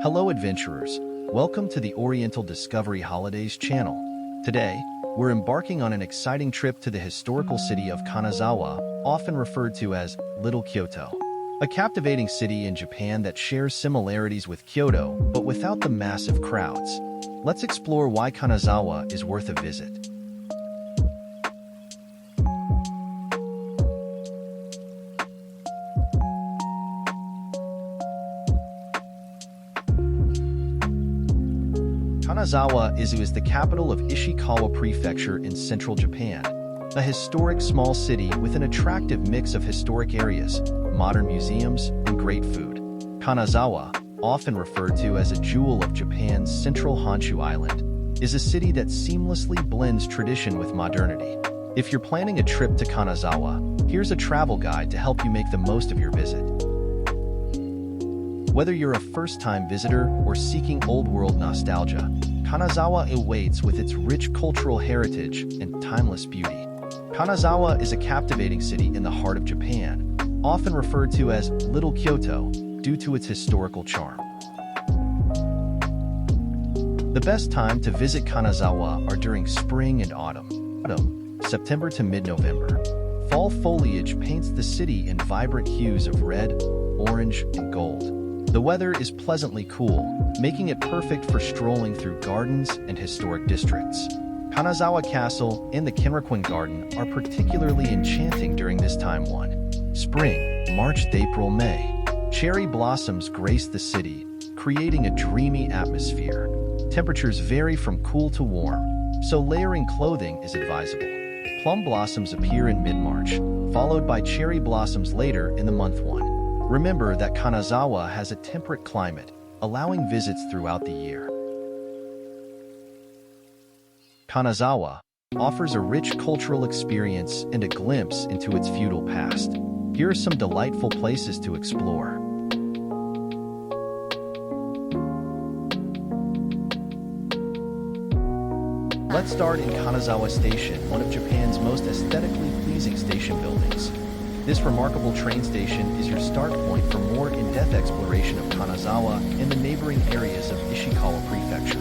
Hello adventurers, welcome to the Oriental Discovery Holidays channel. Today, we're embarking on an exciting trip to the historical city of Kanazawa, often referred to as Little Kyoto. A captivating city in Japan that shares similarities with Kyoto, but without the massive crowds. Let's explore why Kanazawa is worth a visit. Kanazawa is the capital of Ishikawa Prefecture in central Japan, a historic small city with an attractive mix of historic areas, modern museums, and great food. Kanazawa, often referred to as a jewel of Japan's central Honshu Island, is a city that seamlessly blends tradition with modernity. If you're planning a trip to Kanazawa, here's a travel guide to help you make the most of your visit. Whether you're a first-time visitor or seeking old-world nostalgia, Kanazawa awaits with its rich cultural heritage and timeless beauty. Kanazawa is a captivating city in the heart of Japan, often referred to as Little Kyoto due to its historical charm. The best time to visit Kanazawa are during spring and autumn, September to mid-November. Fall foliage paints the city in vibrant hues of red, orange, and gold. The weather is pleasantly cool, making it perfect for strolling through gardens and historic districts. Kanazawa Castle and the Kenrokuen Garden are particularly enchanting during this time. Spring, March, April, May. Cherry blossoms grace the city, creating a dreamy atmosphere. Temperatures vary from cool to warm, so layering clothing is advisable. Plum blossoms appear in mid-March, followed by cherry blossoms later in the month. Remember that Kanazawa has a temperate climate, allowing visits throughout the year. Kanazawa offers a rich cultural experience and a glimpse into its feudal past. Here are some delightful places to explore. Let's start in Kanazawa Station, one of Japan's most aesthetically pleasing station buildings. This remarkable train station is your start point for more in-depth exploration of Kanazawa and the neighboring areas of Ishikawa Prefecture.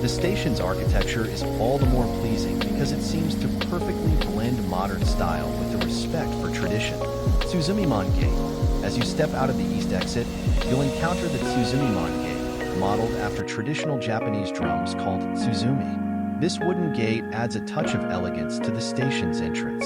The station's architecture is all the more pleasing because it seems to perfectly blend modern style with the respect for tradition. Tsuzumimon Gate. As you step out of the east exit, you'll encounter the Tsuzumimon Gate, modeled after traditional Japanese drums called tsuzumi. This wooden gate adds a touch of elegance to the station's entrance.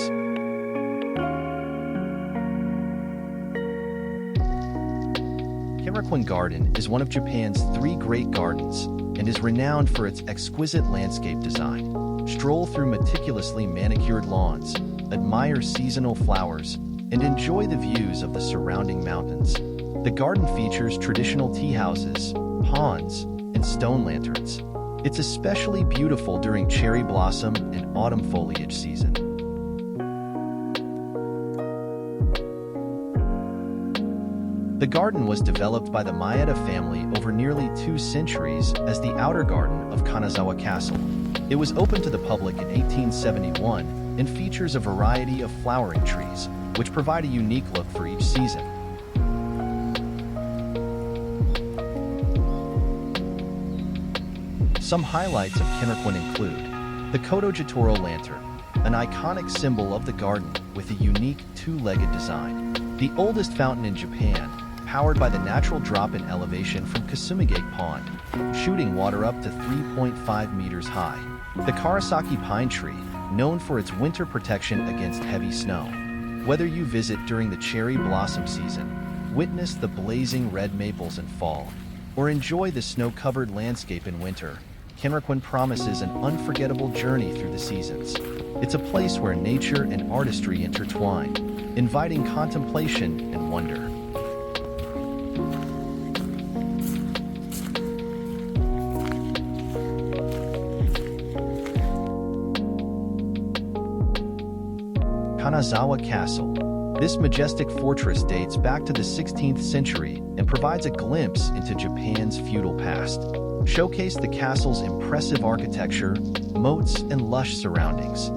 Kenrokuen Garden is one of Japan's 3 great gardens and is renowned for its exquisite landscape design. Stroll through meticulously manicured lawns, admire seasonal flowers, and enjoy the views of the surrounding mountains. The garden features traditional tea houses, ponds, and stone lanterns. It's especially beautiful during cherry blossom and autumn foliage season. The garden was developed by the Maeda family over nearly 2 centuries as the outer garden of Kanazawa Castle. It was opened to the public in 1871 and features a variety of flowering trees, which provide a unique look for each season. Some highlights of Kenrokuen include the Koto-Jitoro lantern, an iconic symbol of the garden with a unique 2-legged design. The oldest fountain in Japan, powered by the natural drop in elevation from Kasumigake Pond, shooting water up to 3.5 meters high. The Karasaki pine tree, known for its winter protection against heavy snow. Whether you visit during the cherry blossom season, witness the blazing red maples in fall, or enjoy the snow-covered landscape in winter, Kenrokuen promises an unforgettable journey through the seasons. It's a place where nature and artistry intertwine, inviting contemplation and wonder. Kanazawa Castle. This majestic fortress dates back to the 16th century and provides a glimpse into Japan's feudal past. Showcase the castle's impressive architecture, moats, and lush surroundings.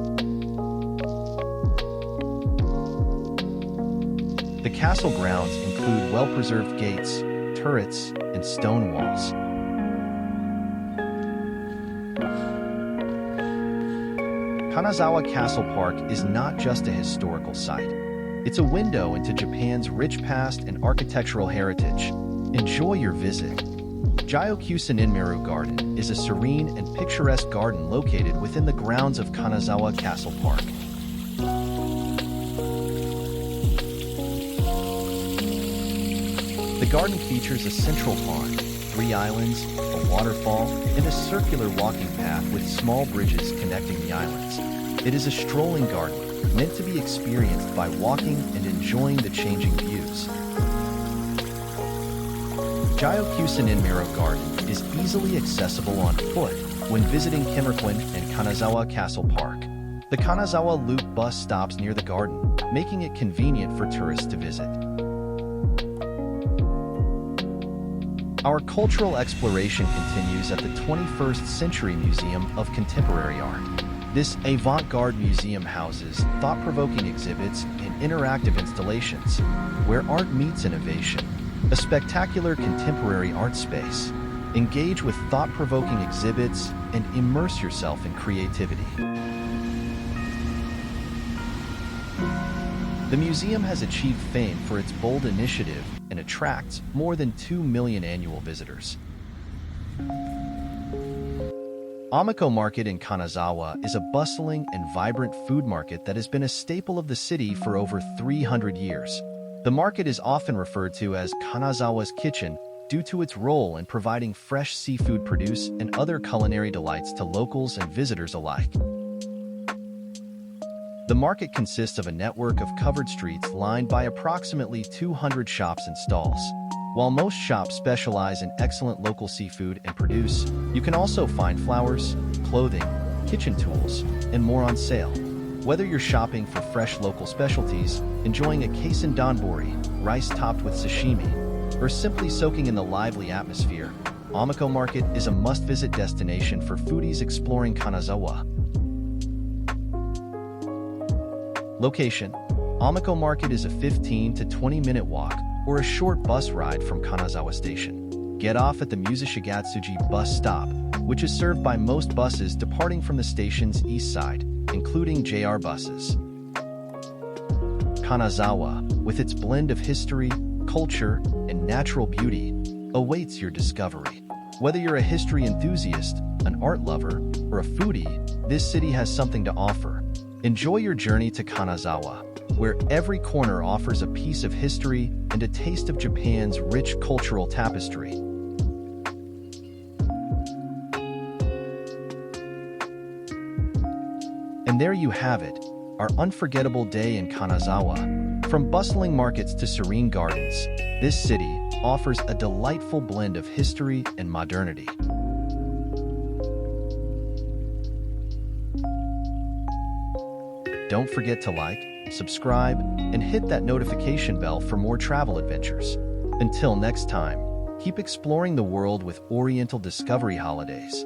The castle grounds include well-preserved gates, turrets, and and stone walls. Kanazawa Castle Park is not just a historical site. It's a window into Japan's rich past and architectural heritage. Enjoy your visit. Kenrokuen Garden is a serene and picturesque garden located within the grounds of Kanazawa Castle Park. The garden features a central pond, 3 islands, a waterfall, and a circular walking path with small bridges connecting the islands. It is a strolling garden, meant to be experienced by walking and enjoying the changing views. Kenrokuen Garden is easily accessible on foot when visiting Kenrokuen and Kanazawa Castle Park. The Kanazawa Loop bus stops near the garden, making it convenient for tourists to visit. Our cultural exploration continues at the 21st Century Museum of Contemporary Art. This avant-garde museum houses thought-provoking exhibits and interactive installations, where art meets innovation. A spectacular contemporary art space. Engage with thought-provoking exhibits and immerse yourself in creativity. The museum has achieved fame for its bold initiative and attracts more than 2 million annual visitors. Omicho Market in Kanazawa is a bustling and vibrant food market that has been a staple of the city for over 300 years. The market is often referred to as Kanazawa's Kitchen due to its role in providing fresh seafood produce and other culinary delights to locals and visitors alike. The market consists of a network of covered streets lined by approximately 200 shops and stalls. While most shops specialize in excellent local seafood and produce, you can also find flowers, clothing, kitchen tools, and more on sale. Whether you're shopping for fresh local specialties, enjoying a kaizen donbori, rice topped with sashimi, or simply soaking in the lively atmosphere, Omicho Market is a must-visit destination for foodies exploring Kanazawa. Location: Omicho Market is a 15 to 20-minute walk or a short bus ride from Kanazawa Station. Get off at the Musashigatsuji bus stop, which is served by most buses departing from the station's east side, including JR buses. Kanazawa, with its blend of history, culture, and natural beauty, awaits your discovery. Whether you're a history enthusiast, an art lover, or a foodie, this city has something to offer. Enjoy your journey to Kanazawa, where every corner offers a piece of history and a taste of Japan's rich cultural tapestry. And there you have it, our unforgettable day in Kanazawa. From bustling markets to serene gardens, this city offers a delightful blend of history and modernity. Don't forget to like, subscribe, and hit that notification bell for more travel adventures. Until next time, keep exploring the world with Oriental Discovery Holidays.